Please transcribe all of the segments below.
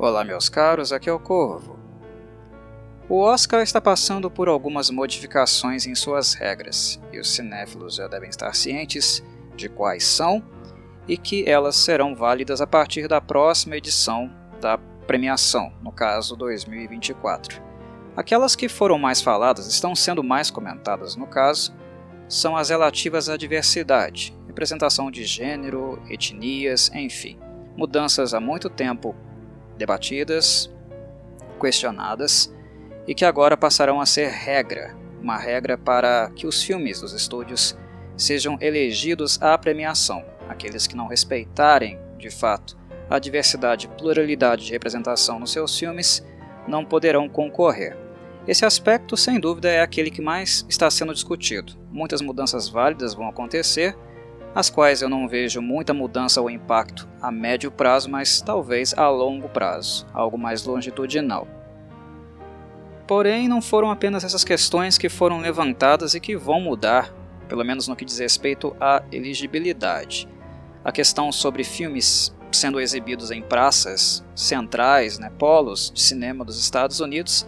Olá meus caros, aqui é o Corvo. O Oscar está passando por algumas modificações em suas regras, e os cinéfilos já devem estar cientes de quais são e que elas serão válidas a partir da próxima edição da premiação, no caso 2024. Aquelas que foram mais faladas, estão sendo mais comentadas no caso, são as relativas à diversidade, representação de gênero, etnias, enfim, mudanças há muito tempo debatidas, questionadas e que agora passarão a ser regra, uma regra para que os filmes dos estúdios sejam elegidos à premiação. Aqueles que não respeitarem, de fato, a diversidade e pluralidade de representação nos seus filmes não poderão concorrer. Esse aspecto, sem dúvida, é aquele que mais está sendo discutido. Muitas mudanças válidas vão acontecer, as quais eu não vejo muita mudança ou impacto a médio prazo, mas talvez a longo prazo, algo mais longitudinal. Porém, não foram apenas essas questões que foram levantadas e que vão mudar, pelo menos no que diz respeito à elegibilidade. A questão sobre filmes sendo exibidos em praças centrais, polos de cinema dos Estados Unidos,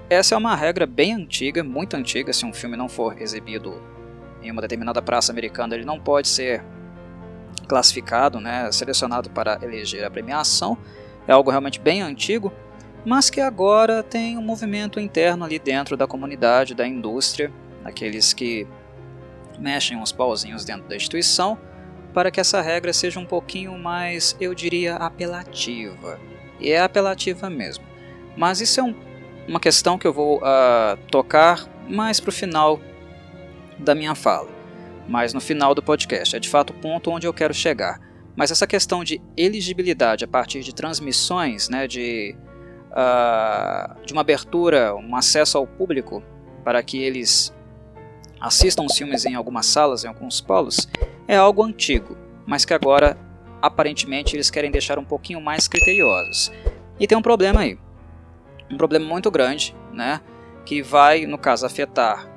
essa é uma regra bem antiga, muito antiga. Se um filme não for exibido em uma determinada praça americana, ele não pode ser classificado, selecionado para eleger a premiação. É algo realmente bem antigo, mas que agora tem um movimento interno ali dentro da comunidade, da indústria, aqueles que mexem uns pauzinhos dentro da instituição, para que essa regra seja um pouquinho mais, eu diria, apelativa. E é apelativa mesmo. Mas isso é uma questão que eu vou tocar mais para o final da minha fala, mas no final do podcast, é de fato o ponto onde eu quero chegar. Mas essa questão de elegibilidade a partir de transmissões, de uma abertura, um acesso ao público para que eles assistam os filmes em algumas salas, em alguns polos, é algo antigo, mas que agora aparentemente eles querem deixar um pouquinho mais criteriosos. E tem um problema aí, um problema muito grande, que vai, no caso, afetar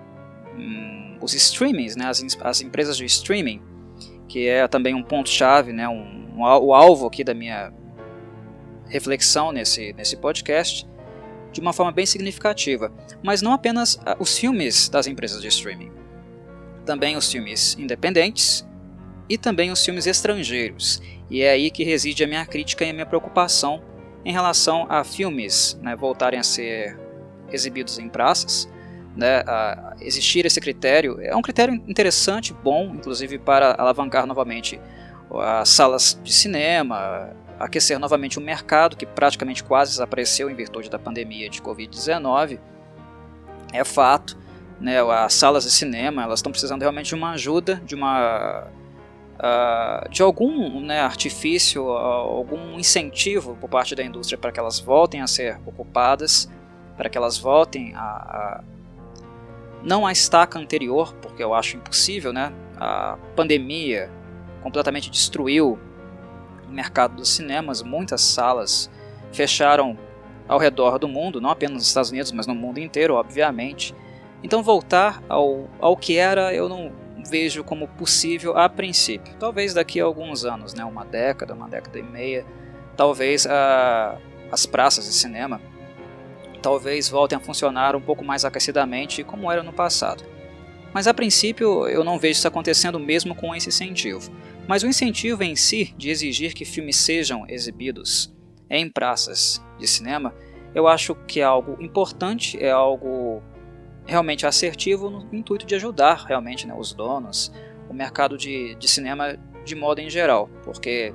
os streamings, as empresas de streaming, que é também um ponto-chave, o alvo aqui da minha reflexão nesse podcast, de uma forma bem significativa. Mas não apenas os filmes das empresas de streaming, também os filmes independentes e também os filmes estrangeiros. E é aí que reside a minha crítica e a minha preocupação em relação a filmes voltarem a ser exibidos em praças. Existir esse critério é um critério interessante, bom, inclusive para alavancar novamente as salas de cinema, aquecer novamente o mercado que praticamente quase desapareceu em virtude da pandemia de Covid-19. É fato, as salas de cinema elas estão precisando realmente de uma ajuda, de algum artifício, algum incentivo por parte da indústria para que elas voltem a ser ocupadas, para que elas voltem não a estaca anterior, porque eu acho impossível, a pandemia completamente destruiu o mercado dos cinemas, muitas salas fecharam ao redor do mundo, não apenas nos Estados Unidos, mas no mundo inteiro, obviamente. Então voltar ao que era, eu não vejo como possível a princípio. Talvez daqui a alguns anos, uma década e meia, talvez as praças de cinema talvez voltem a funcionar um pouco mais aquecidamente como era no passado. Mas a princípio eu não vejo isso acontecendo mesmo com esse incentivo. Mas o incentivo em si de exigir que filmes sejam exibidos em praças de cinema, eu acho que é algo importante, é algo realmente assertivo no intuito de ajudar realmente os donos, o mercado de cinema de modo em geral, porque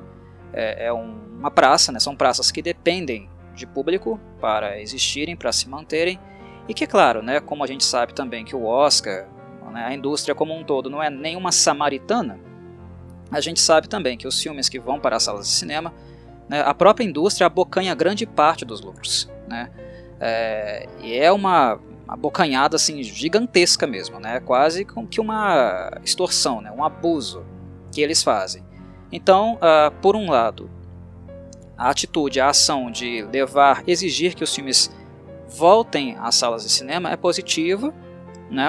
é uma praça, são praças que dependem de público para existirem, para se manterem, e que, claro, como a gente sabe também que o Oscar, a indústria como um todo, não é nenhuma samaritana, a gente sabe também que os filmes que vão para as salas de cinema, a própria indústria abocanha grande parte dos lucros, e é uma abocanhada assim, gigantesca mesmo, quase que uma extorsão, um abuso que eles fazem. Então, por um lado, a atitude, a ação de exigir que os filmes voltem às salas de cinema é positiva,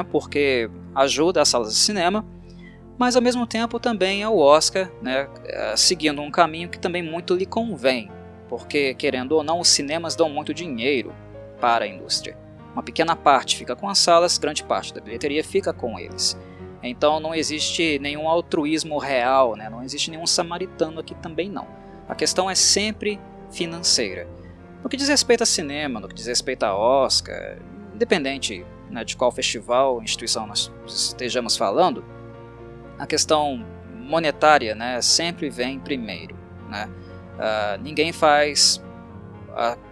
porque ajuda as salas de cinema, mas ao mesmo tempo também é o Oscar seguindo um caminho que também muito lhe convém, porque, querendo ou não, os cinemas dão muito dinheiro para a indústria. Uma pequena parte fica com as salas, grande parte da bilheteria fica com eles. Então não existe nenhum altruísmo real, né? Não existe nenhum samaritano aqui também não. A questão é sempre financeira. No que diz respeito a cinema, no que diz respeito a Oscar, independente, né, de qual festival, instituição nós estejamos falando, a questão monetária, né, sempre vem primeiro, né? Ninguém faz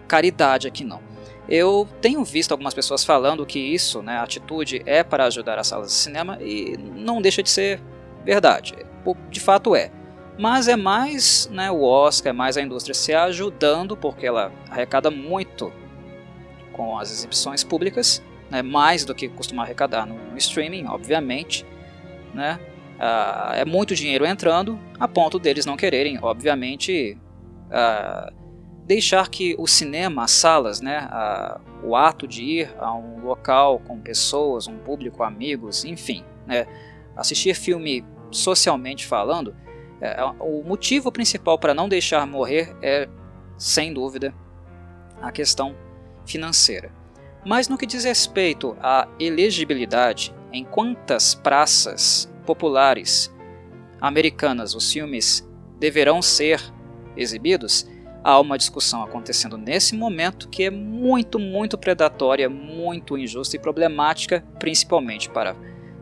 caridade aqui não. Eu tenho visto algumas pessoas falando que isso, né, a atitude é para ajudar as salas de cinema e não deixa de ser verdade, de fato é. Mas é mais, né, o Oscar, é mais a indústria se ajudando, porque ela arrecada muito com as exibições públicas, né, mais do que costuma arrecadar no streaming, obviamente, né. É muito dinheiro entrando, a ponto deles não quererem, obviamente, deixar que o cinema, as salas, né, o ato de ir a um local com pessoas, um público, amigos, enfim, né, assistir filme socialmente falando, o motivo principal para não deixar morrer é, sem dúvida, a questão financeira. Mas no que diz respeito à elegibilidade, em quantas praças populares americanas os filmes deverão ser exibidos, há uma discussão acontecendo nesse momento que é muito, muito predatória, muito injusta e problemática, principalmente para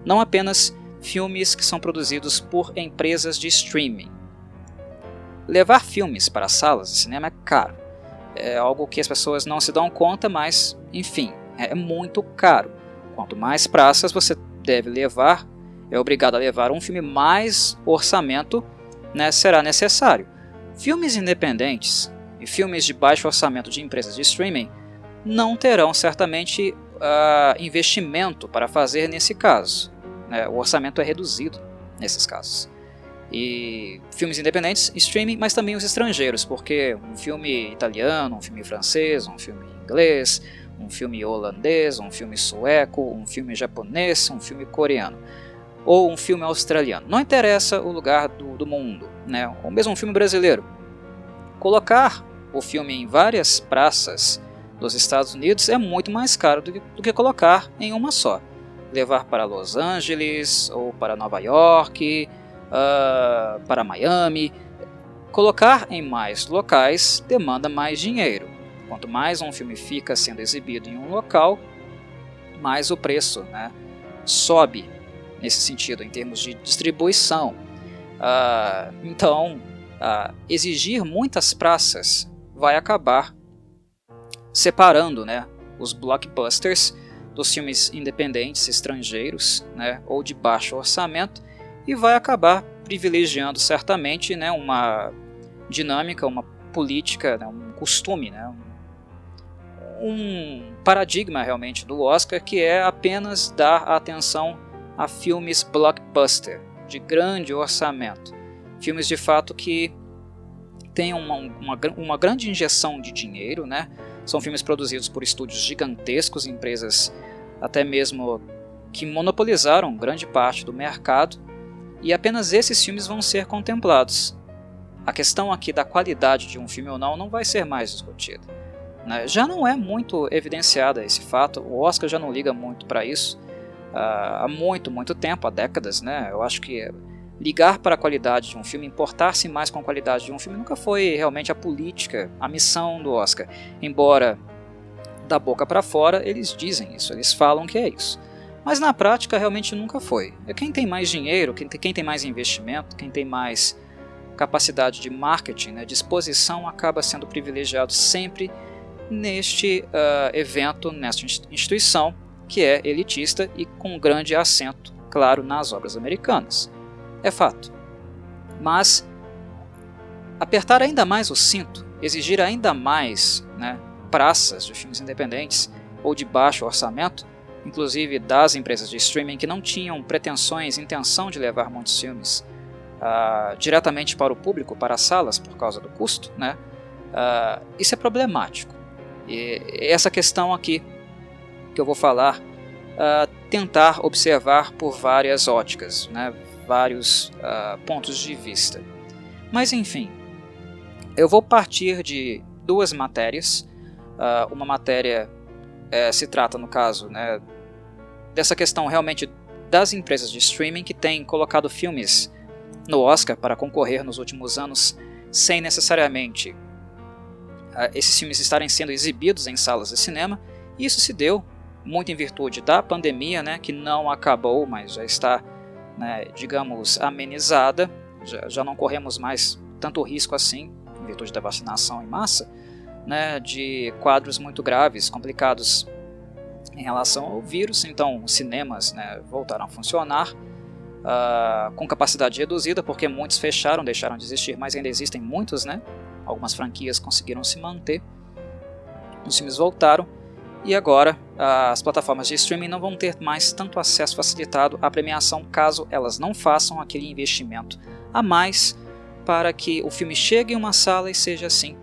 não apenas filmes que são produzidos por empresas de streaming. Levar filmes para salas de cinema é caro. É algo que as pessoas não se dão conta, mas, enfim, é muito caro. Quanto mais praças você deve levar, é obrigado a levar um filme, mais orçamento, né, será necessário. Filmes independentes e filmes de baixo orçamento de empresas de streaming não terão certamente investimento para fazer nesse caso, né? O orçamento é reduzido nesses casos. E filmes independentes, streaming, mas também os estrangeiros, porque um filme italiano, um filme francês, um filme inglês, um filme holandês, um filme sueco, um filme japonês, um filme coreano, ou um filme australiano. Não interessa o lugar do mundo, né? Ou mesmo um filme brasileiro. Colocar o filme em várias praças dos Estados Unidos é muito mais caro do que colocar em uma só. Levar para Los Angeles, ou para Nova York, para Miami. Colocar em mais locais demanda mais dinheiro. Quanto mais um filme fica sendo exibido em um local, mais o preço, né, sobe nesse sentido, em termos de distribuição. Então, exigir muitas praças vai acabar separando, né, os blockbusters dos filmes independentes, estrangeiros, né, ou de baixo orçamento, e vai acabar privilegiando certamente, né, uma dinâmica, uma política, né, um costume, né, um paradigma realmente do Oscar, que é apenas dar atenção a filmes blockbuster, de grande orçamento, filmes de fato que têm uma grande injeção de dinheiro, né? São filmes produzidos por estúdios gigantescos, empresas até mesmo que monopolizaram grande parte do mercado, e apenas esses filmes vão ser contemplados. A questão aqui da qualidade de um filme ou não vai ser mais discutida, né? Já não é muito evidenciada esse fato, o Oscar já não liga muito para isso há muito tempo, há décadas, né? Eu acho que ligar para a qualidade de um filme, importar-se mais com a qualidade de um filme, nunca foi realmente a política, a missão do Oscar. Embora da boca para fora eles dizem isso, eles falam que é isso. Mas na prática realmente nunca foi. Quem tem mais dinheiro, quem tem mais investimento, quem tem mais capacidade de marketing, né, de exposição, acaba sendo privilegiado sempre neste evento, nesta instituição, que é elitista e com grande acento, claro, nas obras americanas. É fato. Mas apertar ainda mais o cinto, exigir ainda mais, né, praças de filmes independentes ou de baixo orçamento, inclusive das empresas de streaming que não tinham pretensões, intenção de levar muitos filmes diretamente para o público, para as salas, por causa do custo, né, isso é problemático. E essa questão aqui que eu vou falar, tentar observar por várias óticas, né, vários pontos de vista. Mas enfim, eu vou partir de duas matérias. Uma matéria se trata, no caso, né, dessa questão realmente das empresas de streaming que têm colocado filmes no Oscar para concorrer nos últimos anos sem necessariamente esses filmes estarem sendo exibidos em salas de cinema. Isso se deu muito em virtude da pandemia, né, que não acabou, mas já está, né, digamos, amenizada. Já não corremos mais tanto risco assim, em virtude da vacinação em massa, né, de quadros muito graves, complicados em relação ao vírus. Então os cinemas, né, voltaram a funcionar com capacidade reduzida, porque muitos fecharam, deixaram de existir, mas ainda existem muitos, né? Algumas franquias conseguiram se manter, os filmes voltaram, e agora as plataformas de streaming não vão ter mais tanto acesso facilitado à premiação caso elas não façam aquele investimento a mais para que o filme chegue em uma sala e seja assim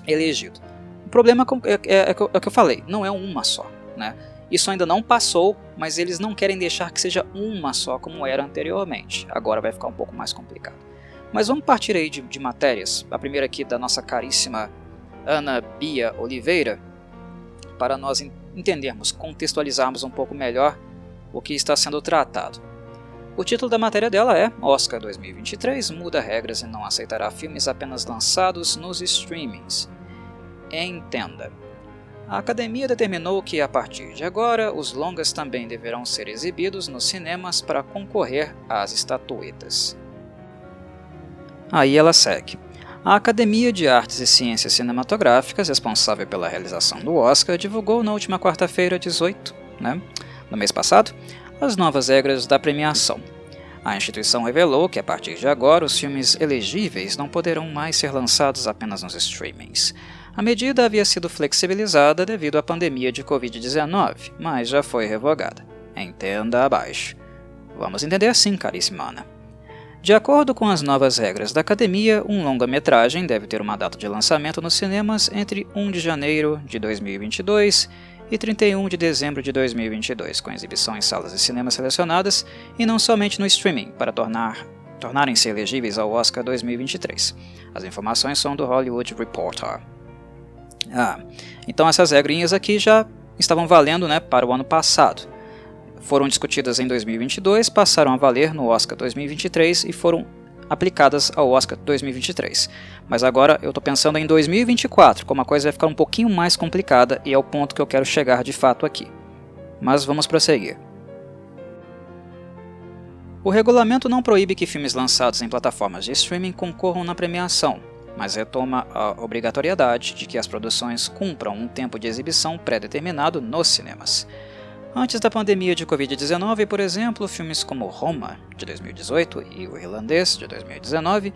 elegido. O problema é o que eu falei, não é uma só, né? Isso ainda não passou, mas eles não querem deixar que seja uma só como era anteriormente. Agora vai ficar um pouco mais complicado. Mas vamos partir aí de matérias. A primeira aqui da nossa caríssima Ana Bia Oliveira, para nós entendermos, contextualizarmos um pouco melhor o que está sendo tratado. O título da matéria dela é Oscar 2023 muda regras e não aceitará filmes apenas lançados nos streamings. Entenda. A Academia determinou que, a partir de agora, os longas também deverão ser exibidos nos cinemas para concorrer às estatuetas. Aí ela segue. A Academia de Artes e Ciências Cinematográficas, responsável pela realização do Oscar, divulgou na última quarta-feira, 18, no mês passado, as novas regras da premiação. A instituição revelou que, a partir de agora, os filmes elegíveis não poderão mais ser lançados apenas nos streamings. A medida havia sido flexibilizada devido à pandemia de Covid-19, mas já foi revogada. Entenda abaixo. Vamos entender assim, caríssima Ana. De acordo com as novas regras da Academia, um longa-metragem deve ter uma data de lançamento nos cinemas entre 1 de janeiro de 2022 e 31 de dezembro de 2022, com exibição em salas de cinema selecionadas e não somente no streaming, para tornarem-se elegíveis ao Oscar 2023. As informações são do Hollywood Reporter. Então essas regrinhas aqui já estavam valendo, né, para o ano passado. Foram discutidas em 2022, passaram a valer no Oscar 2023 e foram aplicadas ao Oscar 2023. Mas agora eu estou pensando em 2024, como a coisa vai ficar um pouquinho mais complicada e é o ponto que eu quero chegar de fato aqui. Mas vamos prosseguir. O regulamento não proíbe que filmes lançados em plataformas de streaming concorram na premiação, mas retoma a obrigatoriedade de que as produções cumpram um tempo de exibição pré-determinado nos cinemas. Antes da pandemia de Covid-19, por exemplo, filmes como Roma, de 2018, e O Irlandês, de 2019,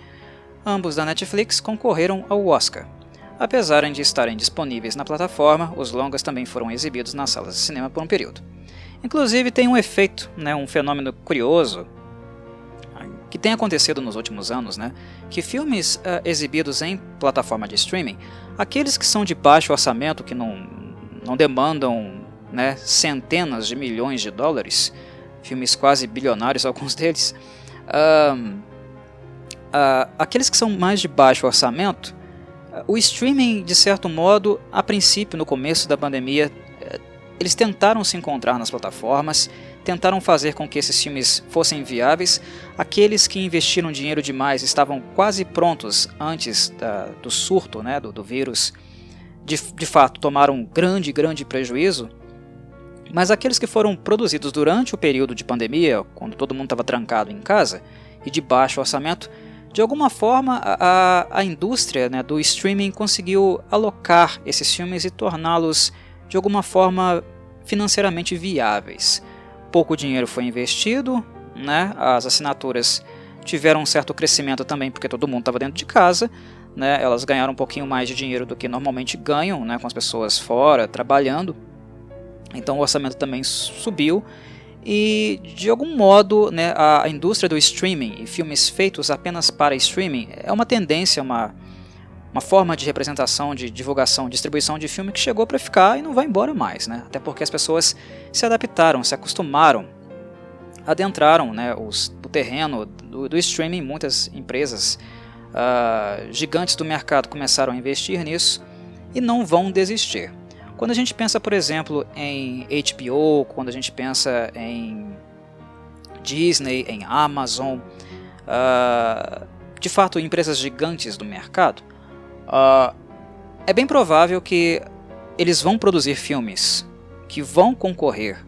ambos da Netflix, concorreram ao Oscar. Apesar de estarem disponíveis na plataforma, os longas também foram exibidos nas salas de cinema por um período. Inclusive tem um efeito, um fenômeno curioso, que tem acontecido nos últimos anos, que filmes exibidos em plataforma de streaming, aqueles que são de baixo orçamento, que não demandam centenas de milhões de dólares, filmes quase bilionários alguns deles, aqueles que são mais de baixo orçamento, o streaming, de certo modo, a princípio, no começo da pandemia, eles tentaram se encontrar nas plataformas, tentaram fazer com que esses filmes fossem viáveis. Aqueles que investiram dinheiro demais estavam quase prontos antes do surto, do vírus, de fato tomaram um grande prejuízo. Mas aqueles que foram produzidos durante o período de pandemia, quando todo mundo estava trancado em casa, e de baixo orçamento, de alguma forma a indústria do streaming conseguiu alocar esses filmes e torná-los de alguma forma financeiramente viáveis. Pouco dinheiro foi investido, as assinaturas tiveram um certo crescimento também porque todo mundo estava dentro de casa, elas ganharam um pouquinho mais de dinheiro do que normalmente ganham, com as pessoas fora trabalhando. Então o orçamento também subiu e, de algum modo, a indústria do streaming e filmes feitos apenas para streaming é uma tendência, uma forma de representação, de divulgação, distribuição de filme que chegou para ficar e não vai embora mais, até porque as pessoas se adaptaram, se acostumaram, adentraram o terreno do streaming. Muitas empresas gigantes do mercado começaram a investir nisso e não vão desistir. Quando a gente pensa, por exemplo, em HBO, quando a gente pensa em Disney, em Amazon, de fato empresas gigantes do mercado, é bem provável que eles vão produzir filmes que vão concorrer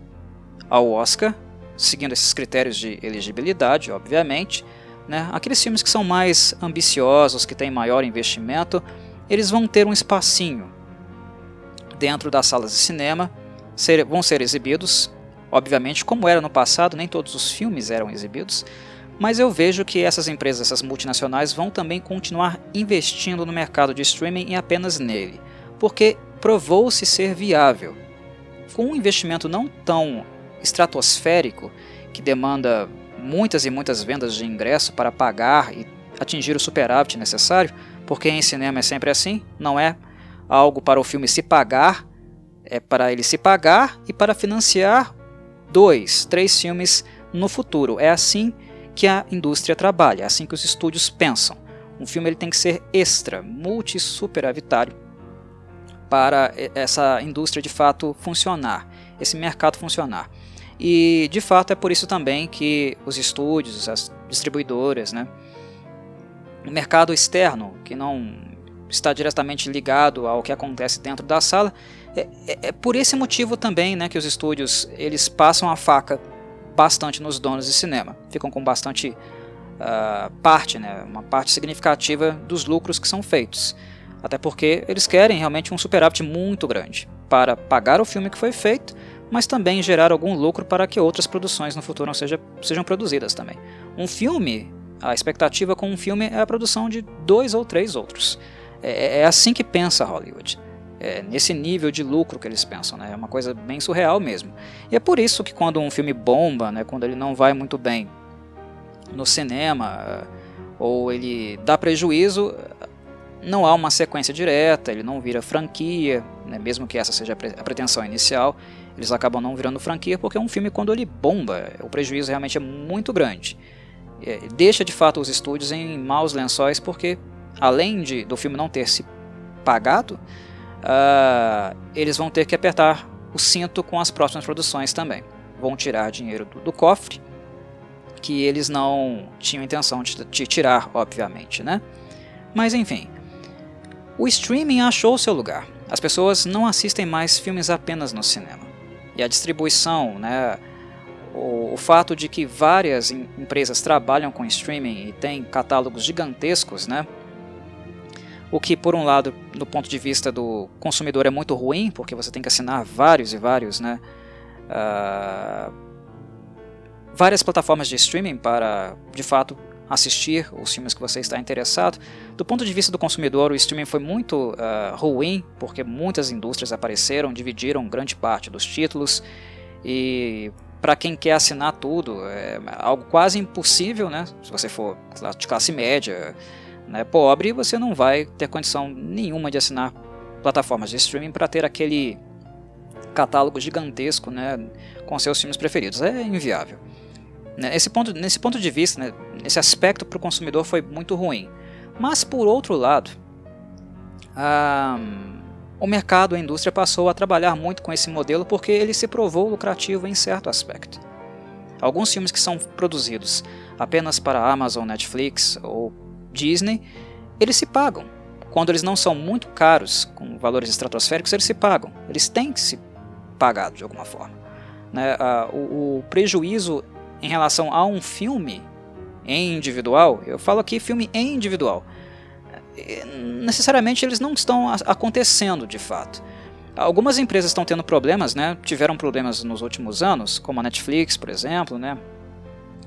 ao Oscar, seguindo esses critérios de elegibilidade, obviamente, né? Aqueles filmes que são mais ambiciosos, que têm maior investimento, eles vão ter um espacinho dentro das salas de cinema, vão ser exibidos, obviamente, como era no passado, nem todos os filmes eram exibidos, mas eu vejo que essas empresas, essas multinacionais, vão também continuar investindo no mercado de streaming e apenas nele, porque provou-se ser viável. Com um investimento não tão estratosférico, que demanda muitas e muitas vendas de ingresso para pagar e atingir o superávit necessário, porque em cinema é sempre assim, não é algo para o filme se pagar, é para ele se pagar e para financiar 2, 3 filmes no futuro. É assim que a indústria trabalha, é assim que os estúdios pensam. Um filme ele tem que ser extra, multi-superavitário para essa indústria de fato funcionar, esse mercado funcionar. E de fato é por isso também que os estúdios, as distribuidoras, né, o mercado externo, que não está diretamente ligado ao que acontece dentro da sala, é por esse motivo também, né, que os estúdios eles passam a faca bastante nos donos de cinema, ficam com bastante parte, né, uma parte significativa dos lucros que são feitos, até porque eles querem realmente um superávit muito grande para pagar o filme que foi feito, mas também gerar algum lucro para que outras produções no futuro sejam produzidas também. Um filme, a expectativa com um filme é a produção de 2 ou 3 outros. É assim que pensa Hollywood. É nesse nível de lucro que eles pensam, né? É uma coisa bem surreal mesmo. E é por isso que quando um filme bomba, né, quando ele não vai muito bem no cinema, ou ele dá prejuízo, não há uma sequência direta, ele não vira franquia, né, mesmo que essa seja a pretensão inicial, eles acabam não virando franquia porque um filme, quando ele bomba, o prejuízo realmente é muito grande. Deixa de fato os estúdios em maus lençóis porque, além do filme não ter se pagado, eles vão ter que apertar o cinto com as próximas produções também. Vão tirar dinheiro do cofre, que eles não tinham intenção de tirar, obviamente, né? Mas enfim, o streaming achou seu lugar. As pessoas não assistem mais filmes apenas no cinema. E a distribuição, né, o fato de que várias empresas trabalham com streaming e têm catálogos gigantescos, né, o que, por um lado, do ponto de vista do consumidor é muito ruim, porque você tem que assinar vários e vários, né, várias plataformas de streaming para, de fato, assistir os filmes que você está interessado. Do ponto de vista do consumidor, o streaming foi muito ruim, porque muitas indústrias apareceram, dividiram grande parte dos títulos, e para quem quer assinar tudo, é algo quase impossível, né? Se você for de classe média, né, pobre, você não vai ter condição nenhuma de assinar plataformas de streaming para ter aquele catálogo gigantesco, né, com seus filmes preferidos. É inviável. Nesse ponto de vista, né, esse aspecto para o consumidor foi muito ruim. Mas, por outro lado, o mercado, a indústria passou a trabalhar muito com esse modelo porque ele se provou lucrativo em certo aspecto. Alguns filmes que são produzidos apenas para a Amazon, Netflix ou Disney, eles se pagam. Quando eles não são muito caros, com valores estratosféricos, eles se pagam. Eles têm que se pagar de alguma forma. Né? O prejuízo em relação a um filme em individual, eu falo aqui filme em individual, necessariamente eles não estão acontecendo de fato. Algumas empresas estão tendo problemas, né? Tiveram problemas nos últimos anos, como a Netflix, por exemplo, né?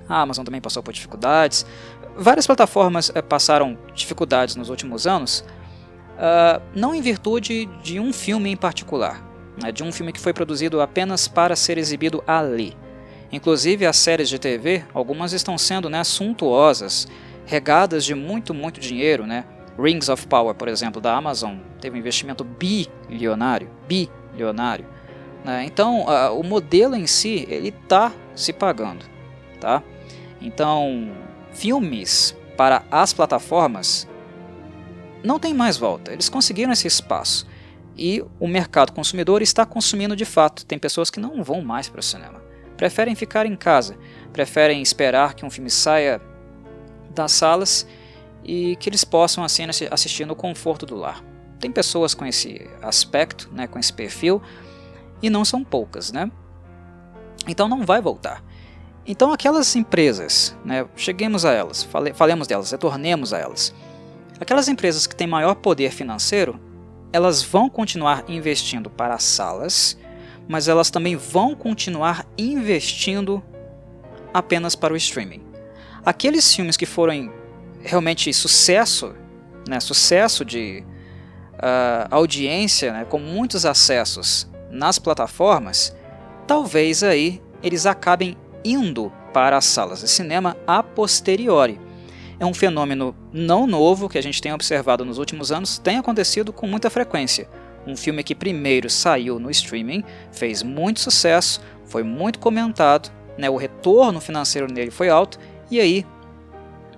A Amazon também passou por dificuldades. Várias plataformas passaram dificuldades nos últimos anos, não em virtude de um filme em particular, né? De um filme que foi produzido apenas para ser exibido ali. Inclusive as séries de TV, algumas estão sendo, né, suntuosas, regadas de muito dinheiro, né? Rings of Power, por exemplo, da Amazon, teve um investimento bilionário, né? Então, o modelo em si, ele está se pagando, tá? Então, filmes para as plataformas, não tem mais volta. Eles conseguiram esse espaço e o mercado consumidor está consumindo de fato. Tem pessoas que não vão mais para o cinema, preferem ficar em casa, preferem esperar que um filme saia das salas e que eles possam assim assistir no conforto do lar. Tem pessoas com esse aspecto, né, com esse perfil, e não são poucas, né? Então não vai voltar. Então aquelas empresas, né, cheguemos a elas, falemos delas, retornemos a elas. Aquelas empresas que têm maior poder financeiro, elas vão continuar investindo para as salas, mas elas também vão continuar investindo apenas para o streaming. Aqueles filmes que foram realmente sucesso, né, sucesso de audiência, né, com muitos acessos nas plataformas, talvez aí eles acabem indo para as salas de cinema a posteriori. É um fenômeno não novo que a gente tem observado nos últimos anos, tem acontecido com muita frequência. Um filme que primeiro saiu no streaming, fez muito sucesso, foi muito comentado, né, o retorno financeiro nele foi alto, e aí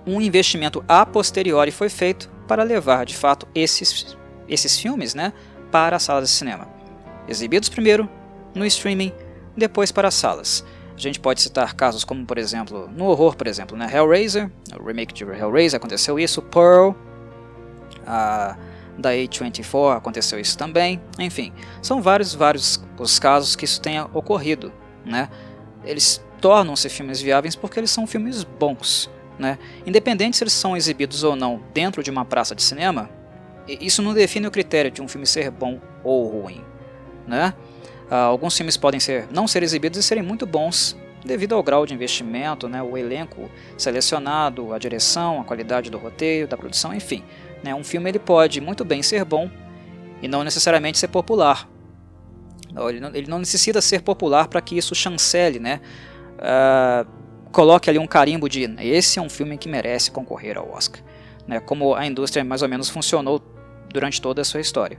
um investimento a posteriori foi feito para levar de fato esses filmes, né, para as salas de cinema. Exibidos primeiro no streaming, depois para as salas. A gente pode citar casos como, por exemplo, no horror, por exemplo, né, Hellraiser, o remake de Hellraiser aconteceu isso, Pearl, da A24 aconteceu isso também, enfim, são vários os casos que isso tenha ocorrido, né? Eles tornam-se filmes viáveis porque eles são filmes bons, né? Independente se eles são exibidos ou não dentro de uma praça de cinema, isso não define o critério de um filme ser bom ou ruim, né? Alguns filmes podem não ser exibidos e serem muito bons devido ao grau de investimento, né, o elenco selecionado, a direção, a qualidade do roteiro, da produção, enfim. Né, um filme ele pode muito bem ser bom e não necessariamente ser popular. Ele não necessita ser popular para que isso chancele, né, coloque ali um carimbo de esse é um filme que merece concorrer ao Oscar. Né, como a indústria mais ou menos funcionou durante toda a sua história.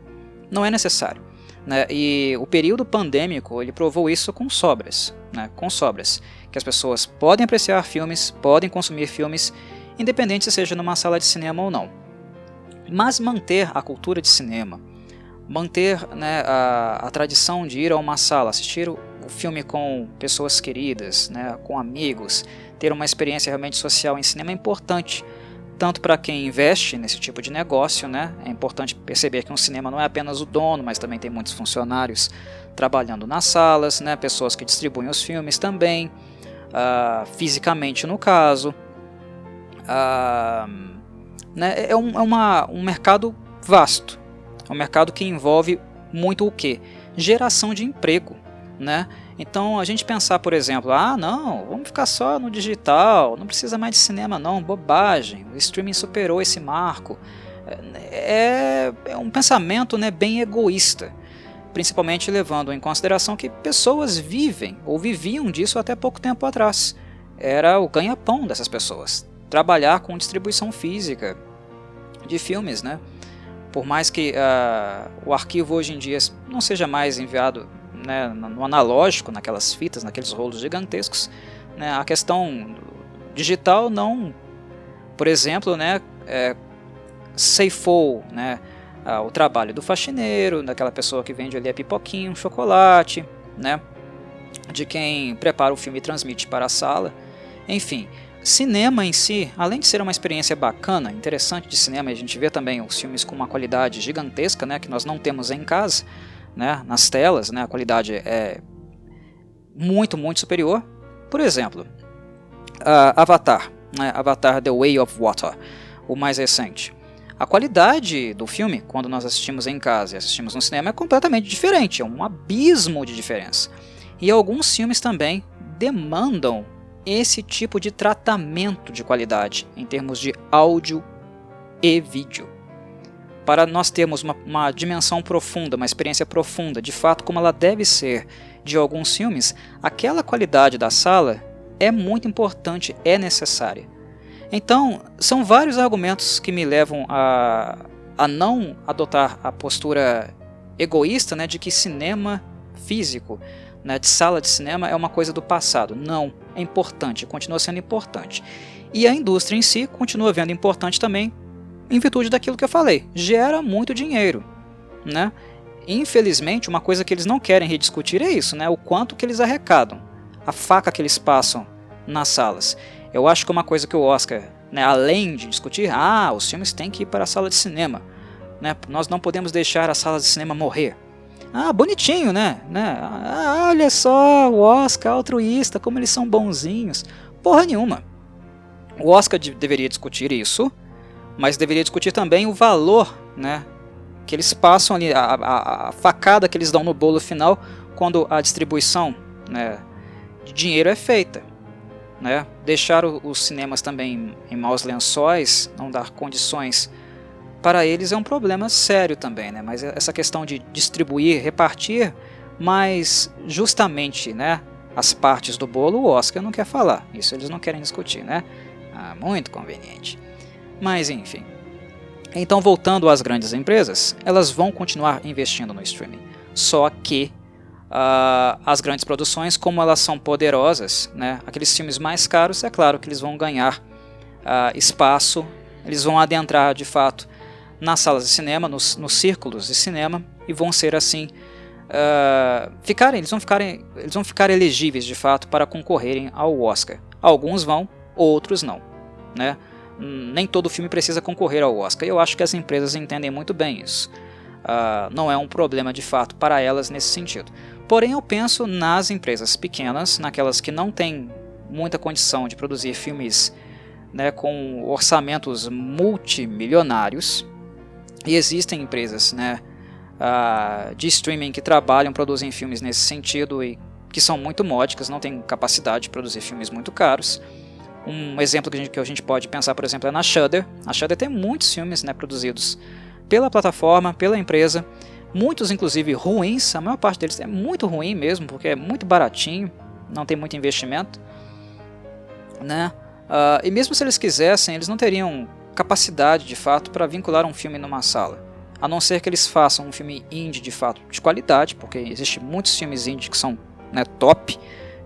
Não é necessário. Né, e o período pandêmico ele provou isso com sobras, né, que as pessoas podem apreciar filmes, podem consumir filmes, independente se seja numa sala de cinema ou não. Mas manter a cultura de cinema, manter, né, a tradição de ir a uma sala, assistir o filme com pessoas queridas, né, com amigos, ter uma experiência realmente social em cinema é importante. Tanto para quem investe nesse tipo de negócio, né? É importante perceber que um cinema não é apenas o dono, mas também tem muitos funcionários trabalhando nas salas, né? Pessoas que distribuem os filmes também, fisicamente no caso. Né? É um mercado vasto, é um mercado que envolve muito o quê? Geração de emprego, né? Então a gente pensar, por exemplo, não, vamos ficar só no digital, não precisa mais de cinema não, bobagem, o streaming superou esse marco. É um pensamento, né, bem egoísta, principalmente levando em consideração que pessoas vivem ou viviam disso até pouco tempo atrás. Era o ganha-pão dessas pessoas, trabalhar com distribuição física de filmes, né? Por mais que o arquivo hoje em dia não seja mais enviado, né, no analógico, naquelas fitas, naqueles rolos gigantescos, né, a questão digital não, por exemplo, né, ceifou, né, o trabalho do faxineiro, daquela pessoa que vende ali a pipoquinha, um chocolate, né, de quem prepara o filme e transmite para a sala, enfim. Cinema em si, além de ser uma experiência bacana, interessante de cinema, a gente vê também os filmes com uma qualidade gigantesca, né, que nós não temos em casa, né, nas telas, né, a qualidade é muito superior. Por exemplo, Avatar, né, Avatar The Way of Water, o mais recente. A qualidade do filme, quando nós assistimos em casa e assistimos no cinema, é completamente diferente, é um abismo de diferença. E alguns filmes também demandam esse tipo de tratamento de qualidade, em termos de áudio e vídeo. Para nós termos uma dimensão profunda, uma experiência profunda, de fato como ela deve ser de alguns filmes, aquela qualidade da sala é muito importante, é necessária. Então, são vários argumentos que me levam a não adotar a postura egoísta, né, de que cinema físico, né, de sala de cinema é uma coisa do passado. Não, é importante, continua sendo importante. E a indústria em si continua vendo importante também, em virtude daquilo que eu falei, gera muito dinheiro, né? Infelizmente, uma coisa que eles não querem rediscutir é isso, né? O quanto que eles arrecadam, a faca que eles passam nas salas. Eu acho que é uma coisa que o Oscar, né, além de discutir, os filmes têm que ir para a sala de cinema, né? Nós não podemos deixar as salas de cinema morrer. Bonitinho, né? Olha só, o Oscar altruísta, como eles são bonzinhos. Porra nenhuma. O Oscar deveria discutir isso, mas deveria discutir também o valor, né, que eles passam ali, a facada que eles dão no bolo final quando a distribuição, né, de dinheiro é feita, né? Deixar os cinemas também em maus lençóis, não dar condições para eles é um problema sério também, né? Mas essa questão de distribuir, repartir mais justamente, né, as partes do bolo, o Oscar não quer falar, isso eles não querem discutir, né? Muito conveniente. Mas enfim. Então, voltando às grandes empresas, elas vão continuar investindo no streaming. Só que as grandes produções, como elas são poderosas, né, aqueles filmes mais caros, é claro que eles vão ganhar espaço, eles vão adentrar de fato nas salas de cinema, nos círculos de cinema, e vão ser assim, eles vão ficar elegíveis de fato para concorrerem ao Oscar. Alguns vão, outros não, né? Nem todo filme precisa concorrer ao Oscar, e eu acho que as empresas entendem muito bem isso. Não é um problema de fato para elas nesse sentido. Porém, eu penso nas empresas pequenas, naquelas que não têm muita condição de produzir filmes, né, com orçamentos multimilionários, e existem empresas, né, de streaming que produzem filmes nesse sentido e que são muito módicas, não têm capacidade de produzir filmes muito caros. Um exemplo que a gente pode pensar, por exemplo, é na Shudder. A Shudder tem muitos filmes, né, produzidos pela plataforma, pela empresa, muitos inclusive ruins, a maior parte deles é muito ruim mesmo, porque é muito baratinho, não tem muito investimento, né? E mesmo se eles quisessem, eles não teriam capacidade de fato para vincular um filme numa sala, a não ser que eles façam um filme indie de fato de qualidade, porque existem muitos filmes indie que são, né, top,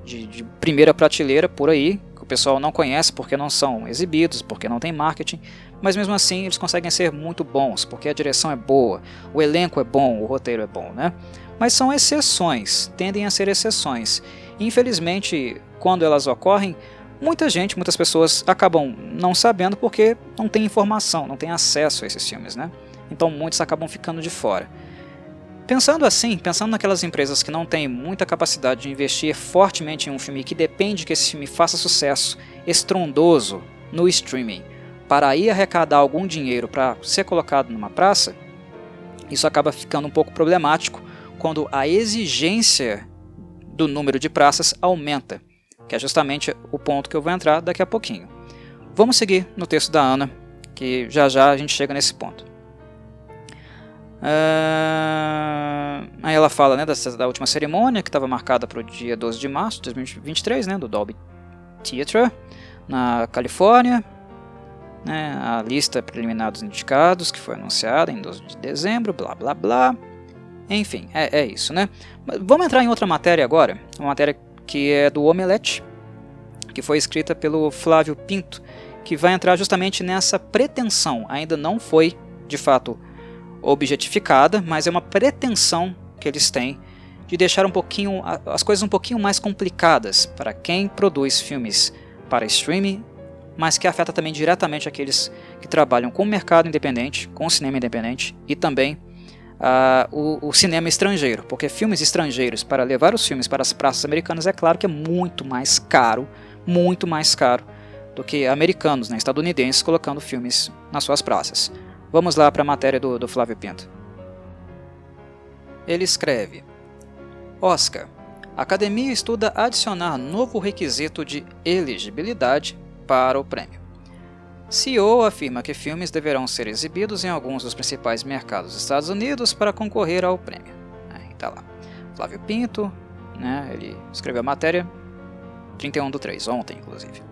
de primeira prateleira por aí, que o pessoal não conhece porque não são exibidos, porque não tem marketing, mas mesmo assim eles conseguem ser muito bons, porque a direção é boa, o elenco é bom, o roteiro é bom, né? Mas são exceções, tendem a ser exceções. E, infelizmente, quando elas ocorrem, muitas pessoas acabam não sabendo porque não tem informação, não tem acesso a esses filmes, né? Então muitos acabam ficando de fora. Pensando assim, pensando naquelas empresas que não têm muita capacidade de investir fortemente em um filme, que depende que esse filme faça sucesso estrondoso no streaming, para aí arrecadar algum dinheiro para ser colocado numa praça, isso acaba ficando um pouco problemático quando a exigência do número de praças aumenta, que é justamente o ponto que eu vou entrar daqui a pouquinho. Vamos seguir no texto da Ana, que já a gente chega nesse ponto. Aí ela fala, né, da última cerimônia, que estava marcada para o dia 12 de março de 2023, né, do Dolby Theatre, na Califórnia, né, a lista preliminar dos indicados, que foi anunciada em 12 de dezembro, blá blá blá. Enfim, é isso, né? Vamos entrar em outra matéria agora, uma matéria que é do Omelete, que foi escrita pelo Flávio Pinto, que vai entrar justamente nessa pretensão, ainda não foi, de fato, objetificada, mas é uma pretensão que eles têm de deixar as coisas um pouquinho mais complicadas para quem produz filmes para streaming, mas que afeta também diretamente aqueles que trabalham com o mercado independente, com o cinema independente e também o cinema estrangeiro, porque filmes estrangeiros, para levar os filmes para as praças americanas, é claro que é muito mais caro do que americanos, né, estadunidenses, colocando filmes nas suas praças. Vamos lá para a matéria do Flávio Pinto. Ele escreve: Oscar. A Academia estuda adicionar novo requisito de elegibilidade para o prêmio. CEO afirma que filmes deverão ser exibidos em alguns dos principais mercados dos Estados Unidos para concorrer ao prêmio. Aí tá lá. Flávio Pinto, né, ele escreveu a matéria 31/3, ontem inclusive.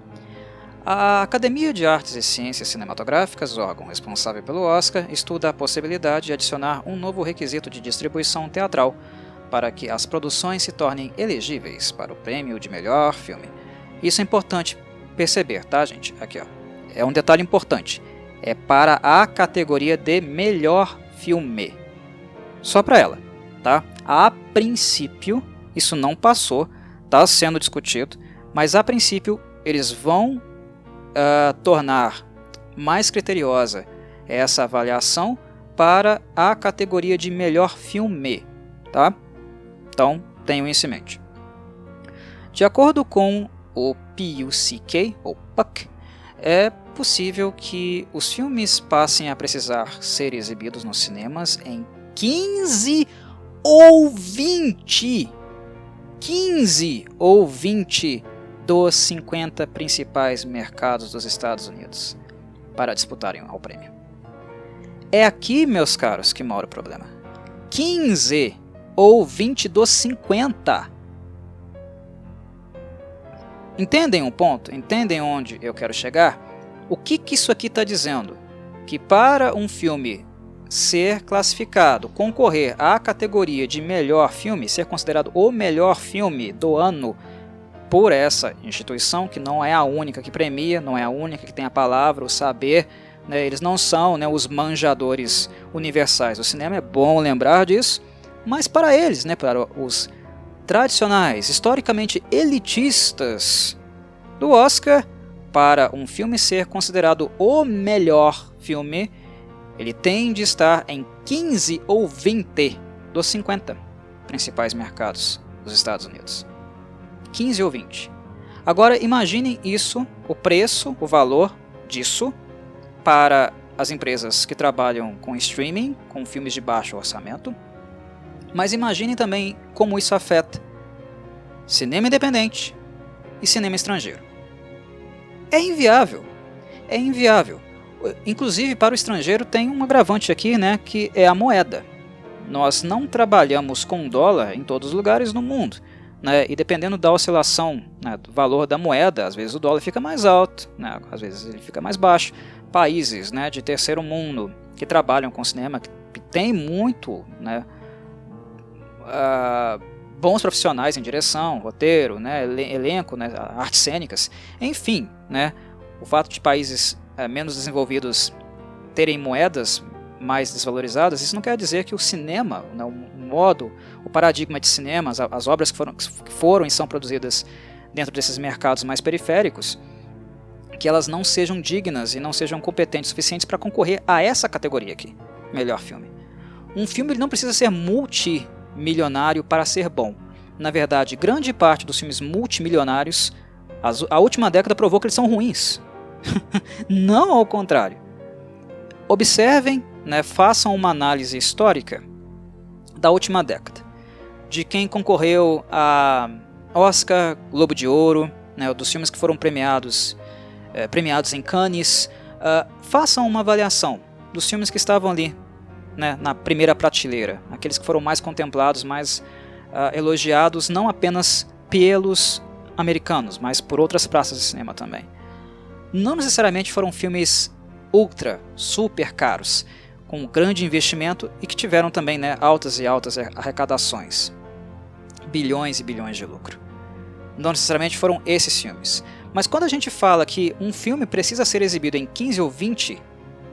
A Academia de Artes e Ciências Cinematográficas, órgão responsável pelo Oscar, estuda a possibilidade de adicionar um novo requisito de distribuição teatral para que as produções se tornem elegíveis para o prêmio de melhor filme. Isso é importante perceber, tá, gente? Aqui, ó. É um detalhe importante. É para a categoria de melhor filme. Só para ela, tá? A princípio, isso não passou, está sendo discutido, mas a princípio eles vão tornar mais criteriosa essa avaliação para a categoria de melhor filme, tá? Então, tenham isso em mente. De acordo com o PUCK, ou PUC, é possível que os filmes passem a precisar ser exibidos nos cinemas em 15 ou 20 dos 50 principais mercados dos Estados Unidos para disputarem ao prêmio. É aqui, meus caros, que mora o problema. 15 ou 20 dos 50. Entendem um ponto? Entendem onde eu quero chegar? O que isso aqui está dizendo? Que para um filme ser classificado, concorrer à categoria de melhor filme, ser considerado o melhor filme do ano por essa instituição, que não é a única que premia, não é a única que tem a palavra, o saber, né? Eles não são, né, os manjadores universais do cinema, é bom lembrar disso, mas para eles, né, para os tradicionais, historicamente elitistas do Oscar, para um filme ser considerado o melhor filme, ele tem de estar em 15 ou 20 dos 50 principais mercados dos Estados Unidos. 15 ou 20. Agora imaginem isso, o preço, o valor disso para as empresas que trabalham com streaming, com filmes de baixo orçamento, mas imaginem também como isso afeta cinema independente e cinema estrangeiro. É inviável. É inviável. Inclusive, para o estrangeiro tem um agravante aqui, né, que é a moeda. Nós não trabalhamos com dólar em todos os lugares do mundo, né, e dependendo da oscilação, né, do valor da moeda, às vezes o dólar fica mais alto, né, às vezes ele fica mais baixo. Países, né, de terceiro mundo que trabalham com cinema, que tem muito, né, bons profissionais em direção, roteiro, né, elenco, né, artes cênicas, enfim, né, o fato de países menos desenvolvidos terem moedas mais desvalorizadas, isso não quer dizer que o cinema, né, o modo, o paradigma de cinema, as obras que foram e são produzidas dentro desses mercados mais periféricos, que elas não sejam dignas e não sejam competentes o suficientes para concorrer a essa categoria aqui, melhor filme. Um filme ele não precisa ser multimilionário para ser bom. Na verdade, grande parte dos filmes multimilionários, a última década provou que eles são ruins. Não ao contrário. Observem, né, façam uma análise histórica da última década, de quem concorreu a Oscar, Globo de Ouro, né, dos filmes que foram premiados em Cannes. Façam uma avaliação dos filmes que estavam ali, né, na primeira prateleira, aqueles que foram mais contemplados, mais elogiados, não apenas pelos americanos, mas por outras praças de cinema também. Não necessariamente foram filmes ultra, super caros, com grande investimento e que tiveram também, né, altas e altas arrecadações, bilhões e bilhões de lucro. Não necessariamente foram esses filmes. Mas quando a gente fala que um filme precisa ser exibido em 15 ou 20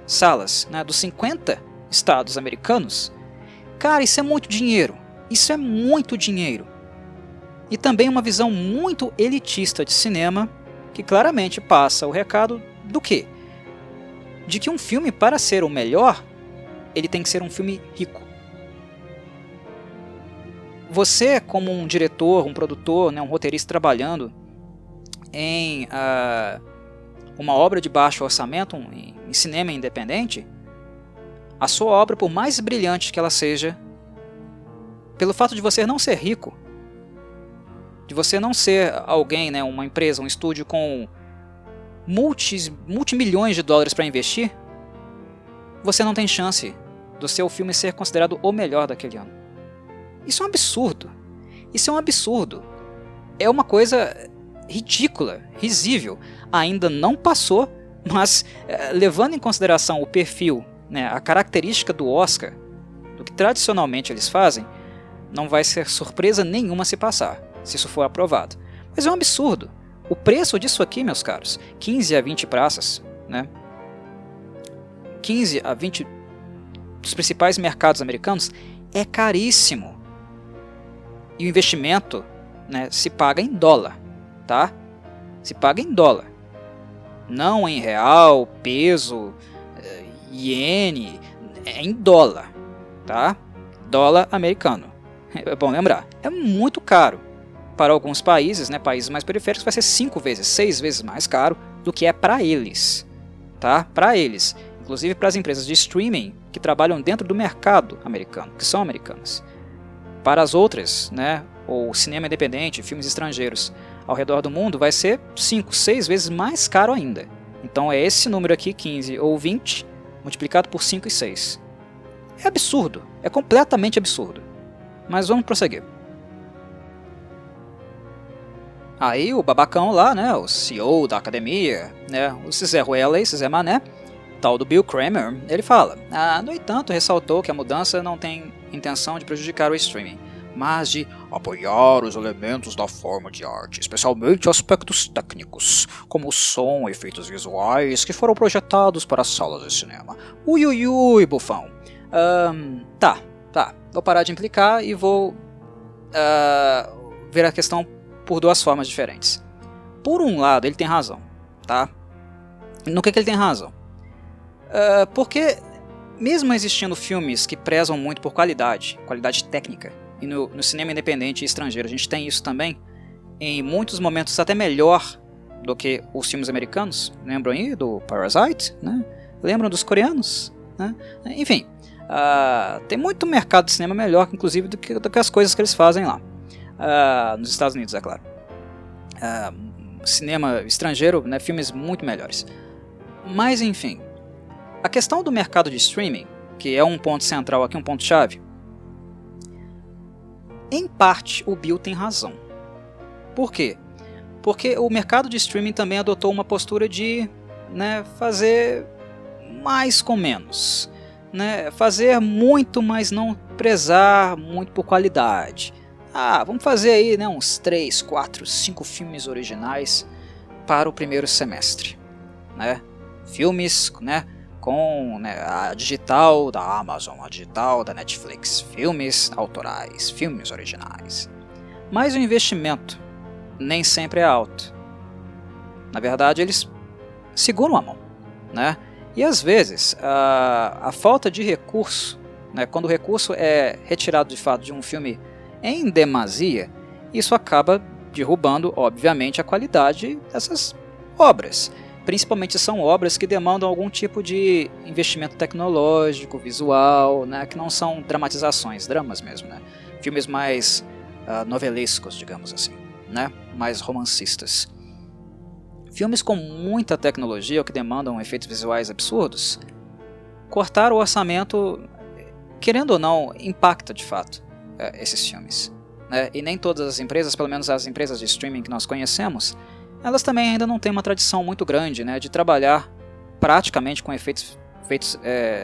salas, né, dos 50 estados americanos, cara, isso é muito dinheiro. Isso é muito dinheiro. E também uma visão muito elitista de cinema, que claramente passa o recado do quê? De que um filme, para ser o melhor, ele tem que ser um filme rico. Você, como um diretor, um produtor, né, um roteirista trabalhando em uma obra de baixo orçamento, em cinema independente, a sua obra, por mais brilhante que ela seja, pelo fato de você não ser rico, de você não ser alguém, né, uma empresa, um estúdio com multimilhões de dólares para investir, você não tem chance do seu filme ser considerado o melhor daquele ano. Isso é um absurdo. Isso é um absurdo. É uma coisa ridícula, risível. Ainda não passou, mas levando em consideração o perfil, né, a característica do Oscar, do que tradicionalmente eles fazem, não vai ser surpresa nenhuma se passar, se isso for aprovado. Mas é um absurdo. O preço disso aqui, meus caros, 15 a 20 praças, né? 15 a 20 dos principais mercados americanos é caríssimo. E o investimento, né, se paga em dólar, tá? Se paga em dólar. Não em real, peso, iene, é em dólar, tá? Dólar americano. É bom lembrar, é muito caro. Para alguns países, né, países mais periféricos, vai ser 5 vezes, 6 vezes mais caro do que é para eles, tá? Para eles, inclusive para as empresas de streaming que trabalham dentro do mercado americano, que são americanas. Para as outras, né, ou cinema independente, filmes estrangeiros ao redor do mundo, vai ser 5, 6 vezes mais caro ainda. Então é esse número aqui, 15 ou 20, multiplicado por 5 e 6. É absurdo, é completamente absurdo. Mas vamos prosseguir. Aí o babacão lá, né, o CEO da academia, né, o Cesar Ruela e Cesar Mané, tal do Bill Kramer, ele fala: no entanto, ressaltou que a mudança não tem intenção de prejudicar o streaming, mas de apoiar os elementos da forma de arte, especialmente aspectos técnicos, como som e efeitos visuais que foram projetados para as salas de cinema. Ui, bufão. Tá, vou parar de implicar e vou ver a questão por duas formas diferentes. Por um lado, ele tem razão, tá? No que ele tem razão? Porque mesmo existindo filmes que prezam muito por qualidade técnica, e no cinema independente e estrangeiro a gente tem isso também, em muitos momentos até melhor do que os filmes americanos. Lembram aí do Parasite, né? Lembram dos coreanos, né? Enfim, tem muito mercado de cinema melhor, inclusive, do que as coisas que eles fazem lá. Nos Estados Unidos, é claro. Cinema estrangeiro, né, filmes muito melhores. Mas enfim, a questão do mercado de streaming, que é um ponto central aqui, um ponto-chave, em parte o Bill tem razão. Por quê? Porque o mercado de streaming também adotou uma postura de, né, fazer mais com menos, né, fazer muito, mas não prezar muito por qualidade. Vamos fazer aí, né, uns 3, 4, 5 filmes originais para o primeiro semestre, né? Filmes, né, com, né, a digital da Amazon, a digital da Netflix, filmes autorais, filmes originais. Mas o investimento nem sempre é alto. Na verdade, eles seguram a mão, né? E às vezes a falta de recurso, né, quando o recurso é retirado de fato de um filme em demasia, isso acaba derrubando, obviamente, a qualidade dessas obras. Principalmente se são obras que demandam algum tipo de investimento tecnológico, visual, né, que não são dramatizações, dramas mesmo, né? Filmes mais novelescos, digamos assim, né? Mais romancistas. Filmes com muita tecnologia ou que demandam efeitos visuais absurdos, cortar o orçamento, querendo ou não, impacta de fato esses filmes, né? E nem todas as empresas, pelo menos as empresas de streaming que nós conhecemos, elas também ainda não têm uma tradição muito grande, né, de trabalhar praticamente com efeitos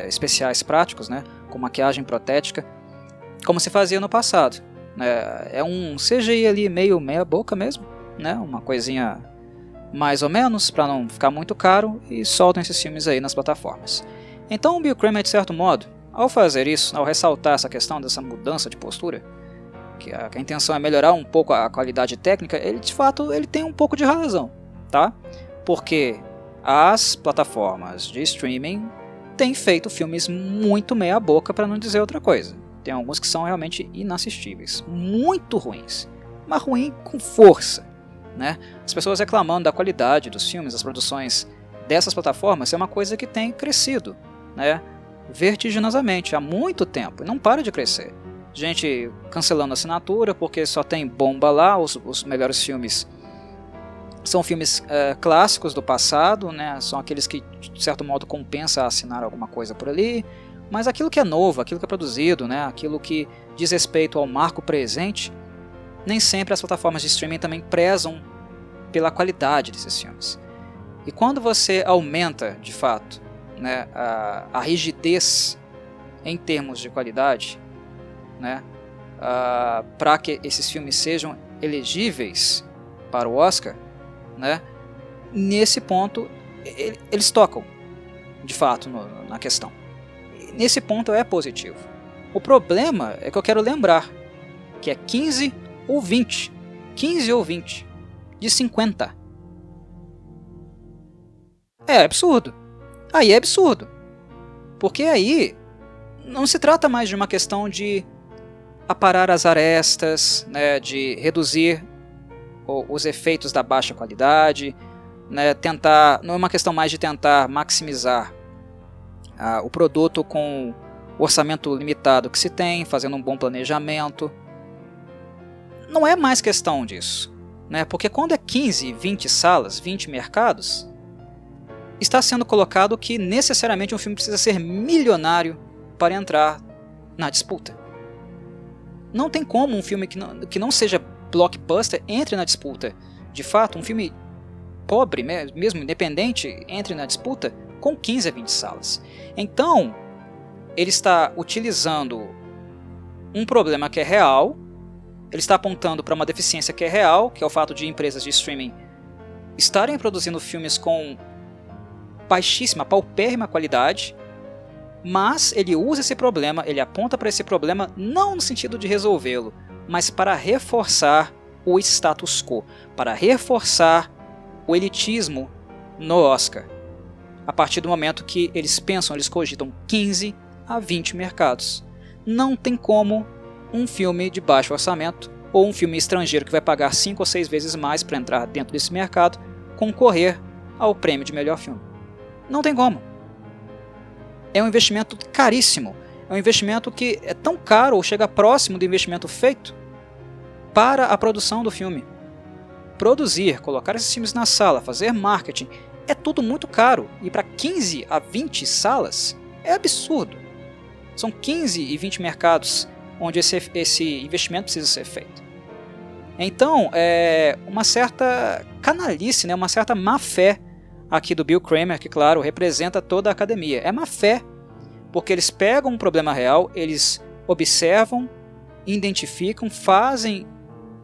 especiais práticos, né, com maquiagem protética, como se fazia no passado. É um CGI ali meio meia boca mesmo, né, uma coisinha mais ou menos, para não ficar muito caro, e soltam esses filmes aí nas plataformas. Então o Bill Kramer, de certo modo, ao fazer isso, ao ressaltar essa questão dessa mudança de postura, que a intenção é melhorar um pouco a qualidade técnica, ele de fato ele tem um pouco de razão, tá? Porque as plataformas de streaming têm feito filmes muito meia boca, para não dizer outra coisa. Tem alguns que são realmente inassistíveis, muito ruins, mas ruim com força, né? As pessoas reclamando da qualidade dos filmes, das produções dessas plataformas é uma coisa que tem crescido, né, vertiginosamente há muito tempo e não para de crescer. Gente cancelando a assinatura porque só tem bomba lá, os melhores filmes são filmes clássicos do passado, né? São aqueles que de certo modo compensa assinar alguma coisa por ali, mas aquilo que é novo, aquilo que é produzido, né? Aquilo que diz respeito ao marco presente, nem sempre as plataformas de streaming também prezam pela qualidade desses filmes. E quando você aumenta de fato, né, a rigidez em termos de qualidade, né, para que esses filmes sejam elegíveis para o Oscar, né? Nesse ponto, eles tocam, de fato, na questão. Nesse ponto é positivo. O problema é que eu quero lembrar que é 15 ou 20. 15 ou 20 de 50. É absurdo. Aí é absurdo. Porque aí não se trata mais de uma questão de aparar as arestas, né, de reduzir os efeitos da baixa qualidade, né, não é uma questão mais de tentar maximizar o produto com o orçamento limitado que se tem, fazendo um bom planejamento. Não é mais questão disso, né, porque quando é 15, 20 salas, 20 mercados, está sendo colocado que necessariamente um filme precisa ser milionário para entrar na disputa. Não tem como um filme que não seja blockbuster entre na disputa. De fato, um filme pobre, mesmo independente, entre na disputa com 15 a 20 salas. Então, ele está utilizando um problema que é real, ele está apontando para uma deficiência que é real, que é o fato de empresas de streaming estarem produzindo filmes com baixíssima, paupérrima qualidade, mas ele usa esse problema, ele aponta para esse problema não no sentido de resolvê-lo, mas para reforçar o status quo, para reforçar o elitismo no Oscar. A partir do momento que eles cogitam 15 a 20 mercados. Não tem como um filme de baixo orçamento ou um filme estrangeiro que vai pagar 5 ou 6 vezes mais para entrar dentro desse mercado concorrer ao prêmio de melhor filme. Não tem como. É um investimento caríssimo. É um investimento que é tão caro ou chega próximo do investimento feito para a produção do filme. Produzir, colocar esses filmes na sala, fazer marketing, é tudo muito caro. E para 15 a 20 salas é absurdo. São 15 e 20 mercados onde esse investimento precisa ser feito. Então, é uma certa canalice, né? Uma certa má fé aqui do Bill Kramer, que, claro, representa toda a academia. É má fé, porque eles pegam um problema real, eles observam, identificam, fazem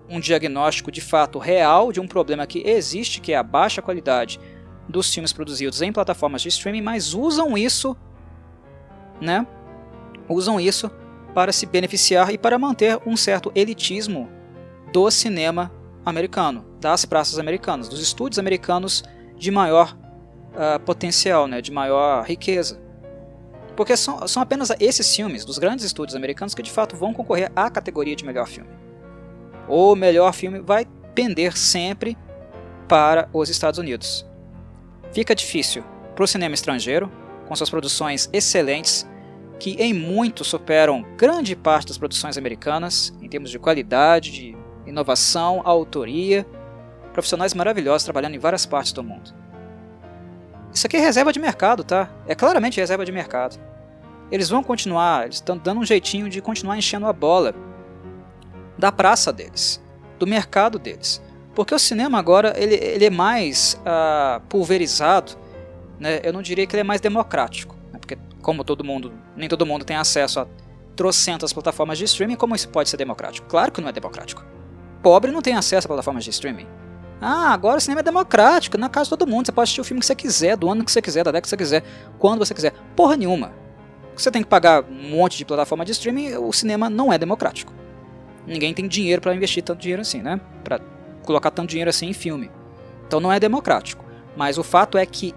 um diagnóstico de fato real de um problema que existe, que é a baixa qualidade dos filmes produzidos em plataformas de streaming, mas usam isso, né? Usam isso para se beneficiar e para manter um certo elitismo do cinema americano, das praças americanas, dos estúdios americanos de maior potencial, né, de maior riqueza. Porque são apenas esses filmes dos grandes estúdios americanos que de fato vão concorrer à categoria de melhor filme. O melhor filme vai pender sempre para os Estados Unidos. Fica difícil para o cinema estrangeiro, com suas produções excelentes, que em muito superam grande parte das produções americanas, em termos de qualidade, de inovação, autoria, profissionais maravilhosos trabalhando em várias partes do mundo. Isso aqui é reserva de mercado, tá? É claramente reserva de mercado. Eles vão continuar, eles estão dando um jeitinho de continuar enchendo a bola da praça deles, do mercado deles. Porque o cinema agora ele é mais pulverizado, né? Eu não diria que ele é mais democrático, né? Porque como nem todo mundo tem acesso a trocentas plataformas de streaming, como isso pode ser democrático? Claro que não é democrático. Pobre não tem acesso a plataformas de streaming. Agora o cinema é democrático, na casa de todo mundo, você pode assistir o filme que você quiser, do ano que você quiser, da década que você quiser, quando você quiser. Porra nenhuma. Você tem que pagar um monte de plataforma de streaming, o cinema não é democrático. Ninguém tem dinheiro para investir tanto dinheiro assim, né? Para colocar tanto dinheiro assim em filme. Então não é democrático. Mas o fato é que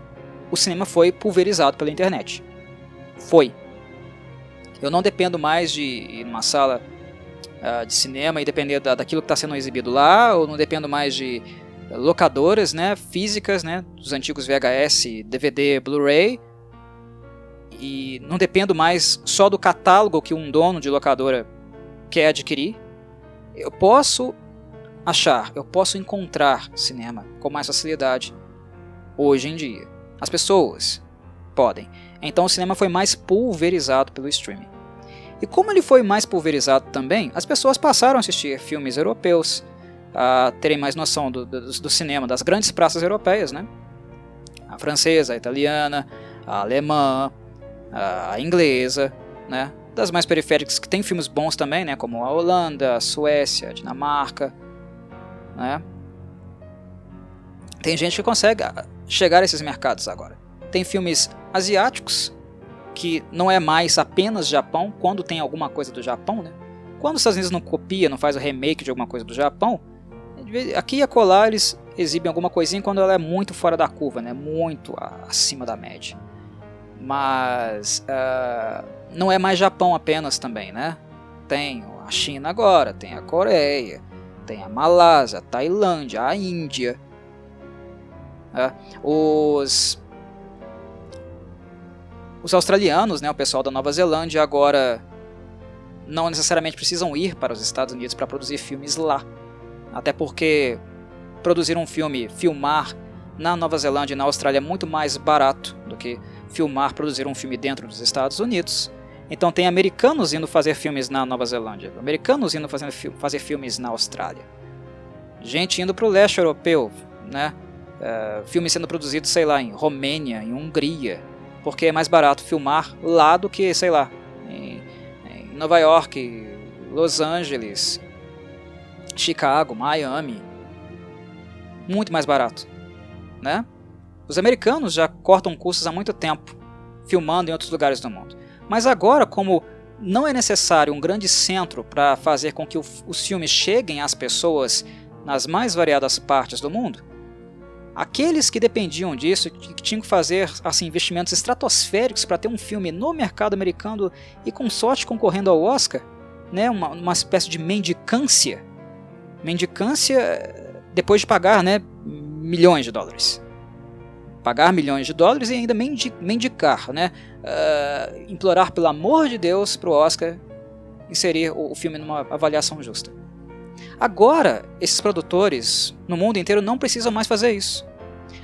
o cinema foi pulverizado pela internet. Foi. Eu não dependo mais de ir numa sala de cinema e depender daquilo que está sendo exibido lá, ou não dependo mais de locadoras, né, físicas, né, dos antigos VHS, DVD, Blu-ray, e não dependo mais só do catálogo que um dono de locadora quer adquirir. Eu posso encontrar cinema com mais facilidade hoje em dia. As pessoas podem. Então o cinema foi mais pulverizado pelo streaming. E como ele foi mais pulverizado também, as pessoas passaram a assistir filmes europeus, a terem mais noção do cinema, das grandes praças europeias, né? A francesa, a italiana, a alemã, a inglesa, né? Das mais periféricas que tem filmes bons também, né? Como a Holanda, a Suécia, a Dinamarca, né? Tem gente que consegue chegar a esses mercados agora. Tem filmes asiáticos, que não é mais apenas Japão, quando tem alguma coisa do Japão, né? Quando os Estados Unidos não copia, não faz o remake de alguma coisa do Japão, aqui e acolá eles exibem alguma coisinha quando ela é muito fora da curva, né? Muito acima da média. Mas não é mais Japão apenas também, né? Tem a China agora, tem a Coreia, tem a Malásia, a Tailândia, a Índia. Os australianos, né, o pessoal da Nova Zelândia, agora não necessariamente precisam ir para os Estados Unidos para produzir filmes lá. Até porque produzir um filme, filmar na Nova Zelândia e na Austrália é muito mais barato do que produzir um filme dentro dos Estados Unidos. Então tem americanos indo fazer filmes na Nova Zelândia, americanos indo fazer filmes na Austrália. Gente indo para o leste europeu, né? Filmes sendo produzidos, sei lá, em Romênia, em Hungria, porque é mais barato filmar lá do que, sei lá, em Nova York, Los Angeles, Chicago, Miami. Muito mais barato, né? Os americanos já cortam custos há muito tempo, filmando em outros lugares do mundo. Mas agora, como não é necessário um grande centro para fazer com que os filmes cheguem às pessoas nas mais variadas partes do mundo, aqueles que dependiam disso, que tinham que fazer assim, investimentos estratosféricos para ter um filme no mercado americano e com sorte concorrendo ao Oscar, né, uma espécie de mendicância depois de pagar, né, milhões de dólares. Pagar milhões de dólares e ainda mendicar, né, implorar pelo amor de Deus para o Oscar inserir o filme numa avaliação justa. Agora, esses produtores no mundo inteiro não precisam mais fazer isso.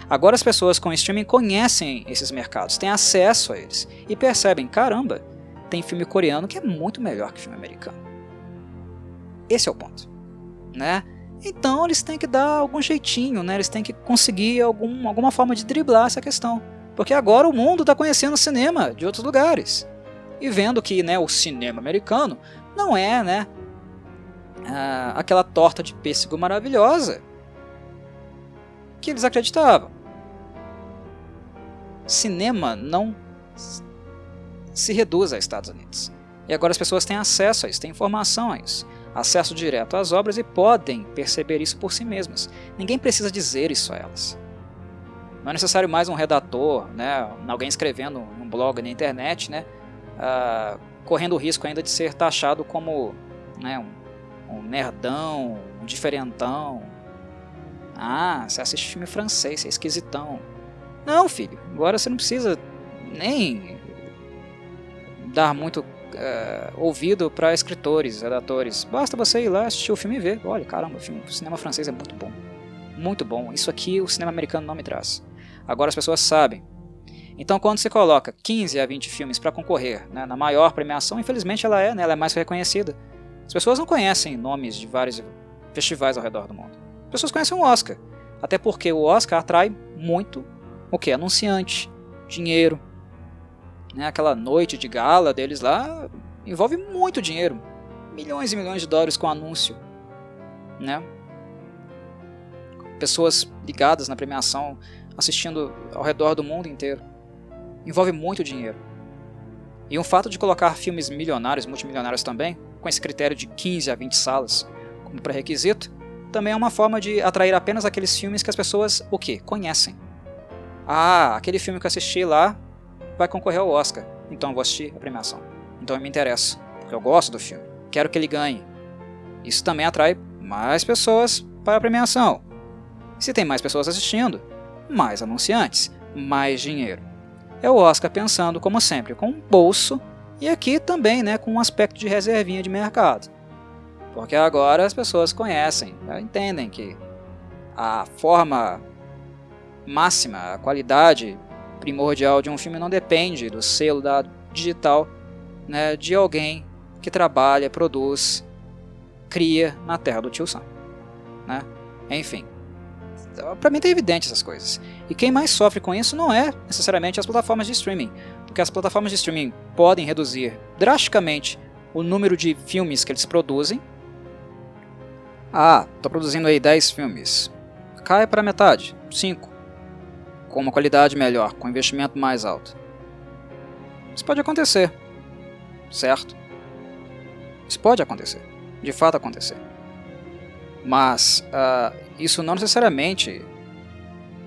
Agora as pessoas com streaming conhecem esses mercados, têm acesso a eles e percebem, caramba, tem filme coreano que é muito melhor que filme americano. Esse é o ponto, né? Então eles têm que dar algum jeitinho, né? Eles têm que conseguir alguma forma de driblar essa questão. Porque agora o mundo está conhecendo o cinema de outros lugares e vendo que, né, o cinema americano não é, né, aquela torta de pêssego maravilhosa que eles acreditavam. Cinema não se reduz a Estados Unidos. E agora as pessoas têm acesso a isso, têm informação a isso, acesso direto às obras e podem perceber isso por si mesmas. Ninguém precisa dizer isso a elas. Não é necessário mais um redator, né, alguém escrevendo um blog na internet, né, correndo o risco ainda de ser taxado como, né, um nerdão, um diferentão. Você assiste filme francês, você é esquisitão. Não, filho, agora você não precisa nem dar muito ouvido para escritores, redatores. Basta você ir lá assistir o filme e ver. Olha, caramba, o cinema francês é muito bom. Muito bom. Isso aqui o cinema americano não me traz. Agora as pessoas sabem. Então quando você coloca 15 a 20 filmes para concorrer, né, na maior premiação, infelizmente ela é mais reconhecida. As pessoas não conhecem nomes de vários festivais ao redor do mundo. As pessoas conhecem o Oscar. Até porque o Oscar atrai muito o quê? Anunciante, dinheiro. Né? Aquela noite de gala deles lá envolve muito dinheiro. Milhões e milhões de dólares com anúncio. Né? Pessoas ligadas na premiação, assistindo ao redor do mundo inteiro. Envolve muito dinheiro. E o fato de colocar filmes milionários, multimilionários também, com esse critério de 15 a 20 salas como pré-requisito, também é uma forma de atrair apenas aqueles filmes que as pessoas, o quê? Conhecem. Aquele filme que eu assisti lá vai concorrer ao Oscar, então eu vou assistir a premiação. Então eu me interesso, porque eu gosto do filme, quero que ele ganhe. Isso também atrai mais pessoas para a premiação. Se tem mais pessoas assistindo, mais anunciantes, mais dinheiro. É o Oscar pensando, como sempre, com um bolso e aqui também, né, com um aspecto de reservinha de mercado. Porque agora as pessoas conhecem, entendem que a forma máxima, a qualidade primordial de um filme não depende do selo da digital, né, de alguém que trabalha, produz, cria na terra do tio Sam. Né? Enfim, para mim tá evidente essas coisas. E quem mais sofre com isso não é necessariamente as plataformas de streaming, porque as plataformas de streaming podem reduzir drasticamente o número de filmes que eles produzem. Tô produzindo aí 10 filmes. cai para metade, 5, com uma qualidade melhor, com investimento mais alto. Isso pode acontecer, certo? Isso pode acontecer, de fato acontecer. Mas isso não necessariamente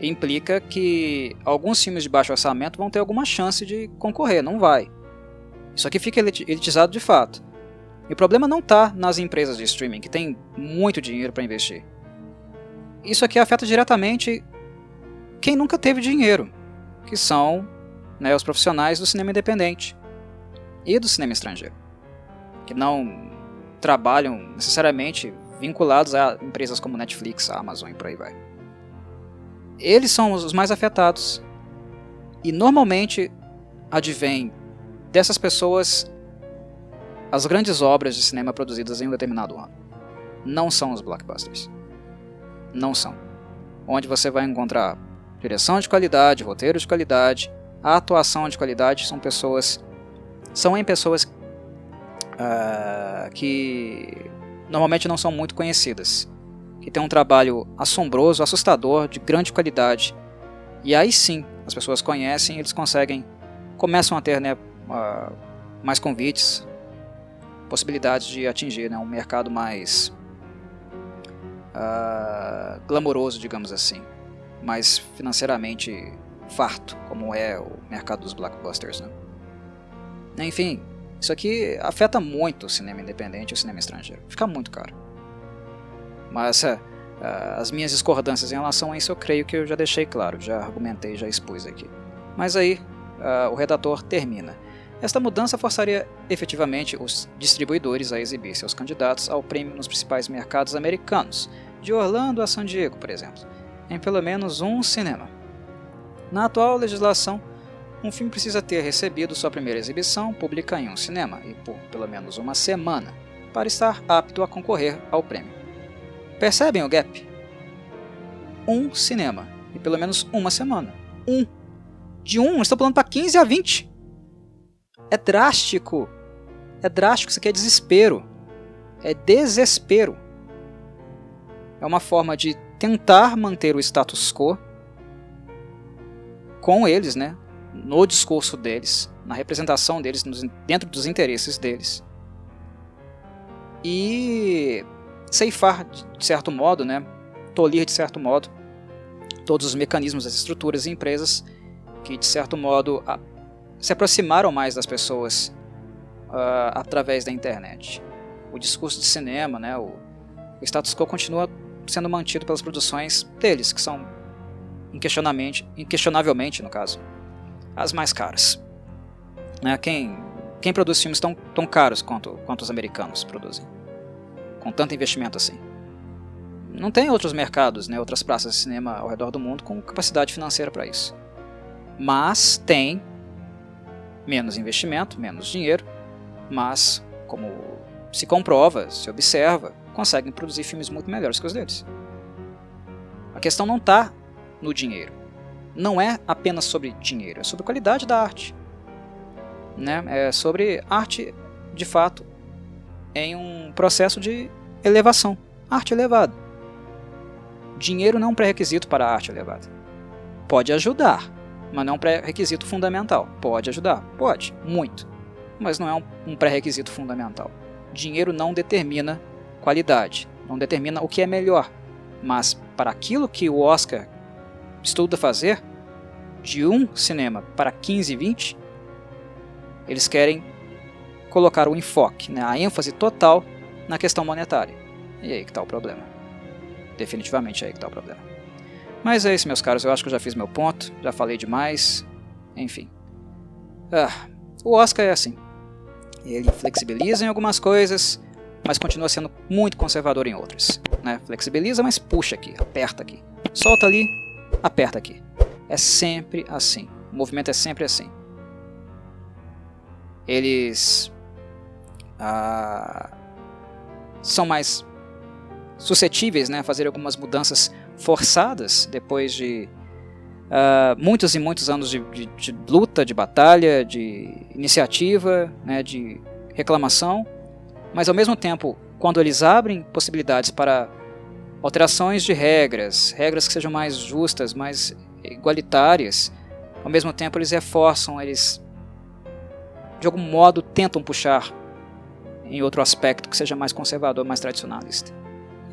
implica que alguns filmes de baixo orçamento vão ter alguma chance de concorrer, não vai. Isso aqui fica elitizado de fato. E o problema não está nas empresas de streaming, que têm muito dinheiro para investir. Isso aqui afeta diretamente quem nunca teve dinheiro, que são, né, os profissionais do cinema independente e do cinema estrangeiro, que não trabalham necessariamente vinculados a empresas como Netflix, a Amazon e por aí vai. Eles são os mais afetados e normalmente advém dessas pessoas as grandes obras de cinema produzidas em um determinado ano. Não são os blockbusters. Não são. Onde você vai encontrar direção de qualidade, roteiro de qualidade, a atuação de qualidade, são em pessoas que normalmente não são muito conhecidas, que têm um trabalho assombroso, assustador, de grande qualidade, e aí sim as pessoas conhecem, eles começam a ter, né, mais convites, possibilidades de atingir, né, um mercado mais glamouroso, digamos assim, mais financeiramente farto, como é o mercado dos blockbusters, né? Enfim, isso aqui afeta muito o cinema independente e o cinema estrangeiro. Fica muito caro. Mas as minhas discordâncias em relação a isso eu creio que eu já deixei claro, já argumentei, já expus aqui. Mas aí o redator termina. Esta mudança forçaria efetivamente os distribuidores a exibir seus candidatos ao prêmio nos principais mercados americanos, de Orlando a San Diego, por exemplo, em pelo menos um cinema. Na atual legislação, um filme precisa ter recebido sua primeira exibição pública em um cinema, e por pelo menos uma semana, para estar apto a concorrer ao prêmio. Percebem o gap? Um cinema, e pelo menos uma semana. De estou pulando para 15 a 20. É drástico. É drástico, isso aqui é desespero. É desespero. É uma forma de tentar manter o status quo com eles, né? No discurso deles, na representação deles, dentro dos interesses deles. E ceifar, de certo modo, né? Tolir, de certo modo, todos os mecanismos, as estruturas e empresas que, de certo modo, se aproximaram mais das pessoas através da internet. O discurso de cinema, né, o status quo continua sendo mantido pelas produções deles, que são inquestionavelmente, no caso, as mais caras. Né, quem produz filmes tão caros quanto os americanos produzem, com tanto investimento assim? Não tem outros mercados, né, outras praças de cinema ao redor do mundo com capacidade financeira para isso. Mas tem menos investimento, menos dinheiro, mas, como se comprova, se observa, conseguem produzir filmes muito melhores que os deles. A questão não está no dinheiro. Não é apenas sobre dinheiro, é sobre a qualidade da arte. Né? É sobre arte, de fato, em um processo de elevação. Arte elevada. Dinheiro não é um pré-requisito para a arte elevada. Pode ajudar, mas não é um pré-requisito fundamental. Pode ajudar? Pode, muito. Mas não é um pré-requisito fundamental. Dinheiro não determina qualidade, não determina o que é melhor. Mas para aquilo que o Oscar estuda fazer, de um cinema para 15, 20, eles querem colocar o enfoque, né, a ênfase total na questão monetária. E aí que está o problema. Definitivamente é aí que está o problema. Mas é isso, meus caros, eu acho que eu já fiz meu ponto, já falei demais, enfim. O Oscar é assim. Ele flexibiliza em algumas coisas, mas continua sendo muito conservador em outras. Né? Flexibiliza, mas puxa aqui, aperta aqui. Solta ali, aperta aqui. É sempre assim. O movimento é sempre assim. Eles são mais suscetíveis, né, a fazer algumas mudanças forçadas depois de muitos e muitos anos de luta, de batalha, de iniciativa, né, de reclamação, mas ao mesmo tempo, quando eles abrem possibilidades para alterações de regras que sejam mais justas, mais igualitárias. Ao mesmo tempo eles reforçam, eles de algum modo tentam puxar em outro aspecto que seja mais conservador, mais tradicionalista.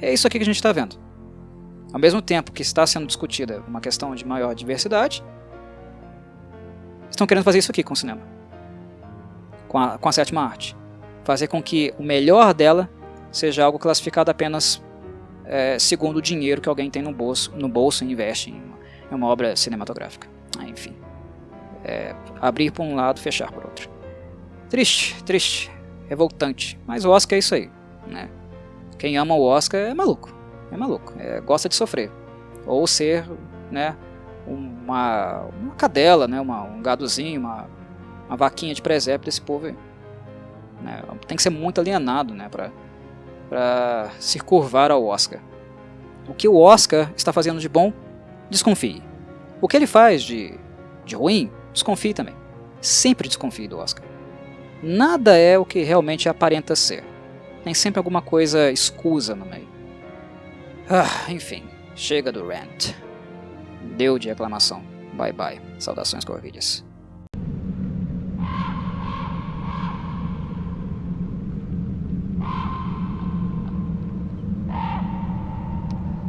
É isso aqui que a gente está vendo. Ao mesmo tempo que está sendo discutida uma questão de maior diversidade, estão querendo fazer isso aqui com o cinema, com a sétima arte. Fazer com que o melhor dela seja algo classificado apenas segundo o dinheiro que alguém tem no bolso e investe em uma obra cinematográfica. Enfim, abrir por um lado, fechar por outro. Triste, revoltante, mas o Oscar é isso aí, né? Quem ama o Oscar é maluco, gosta de sofrer, ou ser, né, uma cadela, né, um gadozinho, uma vaquinha de presépio desse povo aí, né? Tem que ser muito alienado, né, para se curvar ao Oscar. O que o Oscar está fazendo de bom, desconfie. O que ele faz de ruim, desconfie também. Sempre desconfie do Oscar. Nada é o que realmente aparenta ser. Tem sempre alguma coisa escusa no meio. Enfim, chega do rant. Deu de reclamação. Bye bye. Saudações corvídeas.